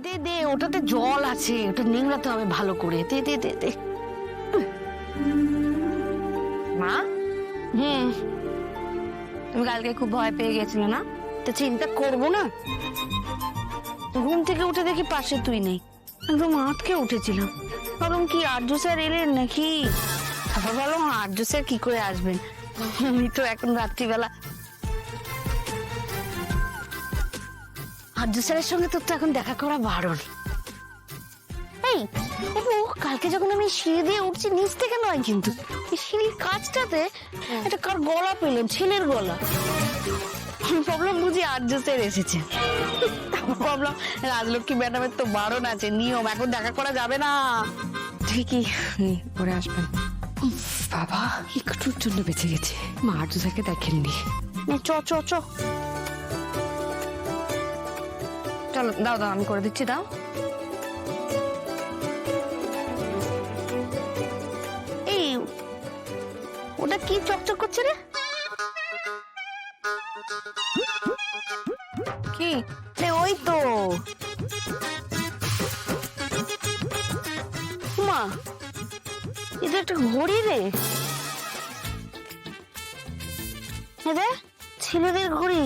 দে দে, ওটাতে জল আছে, ওটা নিংড়াতে হবে ভালো করে। দে দে দে দে। মা, তুমি কালকে খুব ভয় পেয়ে গেছিলে না? তা চিন্তা করবো না? ঘুম থেকে উঠে দেখি পাশে তুই নেই, একদম আটকে উঠেছিলাম। ভাবলাম কি আর্য স্যার এলেন নাকি। আবার ভাবলাম আর্য স্যার কি করে আসবেন, আমি তো এখন রাত্রিবেলা। আর্য স্যারের সঙ্গে তোর তো এখন দেখা করা বারণ। এই কালকে যখন আমি সিঁড়ি দিয়ে উঠছি, নিচ থেকে নয় কিন্তু, সিঁড়ির কাছটাতে একটা কার গলা পেলাম, ছেলের গলা। ভাবলাম বুঝি আর্য স্যার এসেছে। ভাবলাম রাজলক্ষ্মী ম্যাডামের তো বারণ আছে, নিয়ম, এখন দেখা করা যাবে না। ঠিকই পরে আসবেন। বাবা, একটুর জন্য বেঁচে গেছে। মা আর্য স্যারকে দেখেননি। চ চ চ, চলো দাও দাও, আমি করে দিচ্ছি, দাও। এই ওটা কি চকচক করছে রে? কি? ওই তো মা, এটা একটা ঘড়ি রে। রে ছেলেদের ঘড়ি,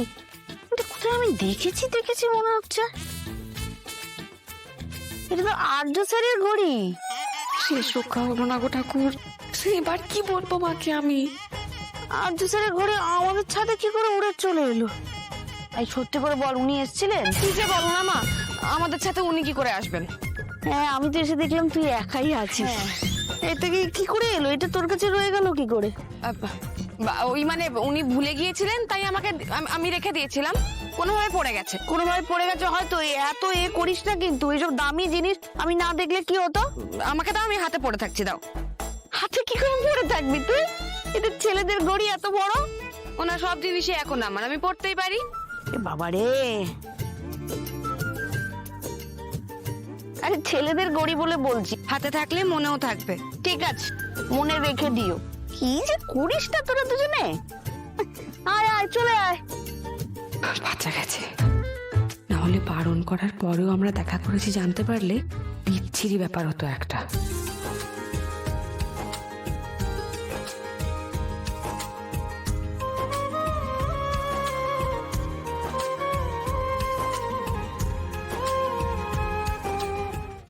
এটা কোথায় আমি দেখেছি দেখেছি মনে হচ্ছে। এটা তো আর্য স্যারের ঘড়ি। শেষ রক্ষা হলো না গো ঠাকুর। এবার কি বলবো মাকে আমি? আর্য স্যারের ঘড়ি আমাদের ছাদে কি করে উড়ে চলে এলো? এই সত্যি করে বল, উনি এসেছিলেন? কি যে বলো না মা, আমাদের সাথে উনি কি করে আসবেন? হ্যাঁ, আমি তো এসে দেখলাম তুই একাই আছিস। এটা কি করে এলো? এটা তোর কাছে রয়ে গেল কি করে? ওই মানে উনি ভুলে গিয়েছিলেন, তাই আমি রেখে দিয়েছিলাম, কোনোভাবে পড়ে গেছে। কোনোভাবে পড়ে গেছে হয়তো। এত করিস না কিন্তু, এইসব দামি জিনিস আমি না দেখলে কি হতো? আমাকে দাও, আমি হাতে পড়ে থাকছি, দাও। হাতে কি করে পড়ে থাকবি তুই? এটা ছেলেদের ঘড়ি, এত বড়। ওনার সব জিনিসই এখন আমার, আমি পড়তেই পারি। বাবা রে, আরে ছেলেদের ঘড়ি বলে বলছি। হাতে থাকলে মনেও থাকবে। ঠিক আছে, মনে রেখে দিও। কি যে করিস না তোরা দুজনে। আয় আয়, চলে আয়। বাচ্চা গেছে, না হলে বারণ করার পরেও আমরা দেখা করেছি জানতে পারলে বিচ্ছিরি ব্যাপার হতো একটা।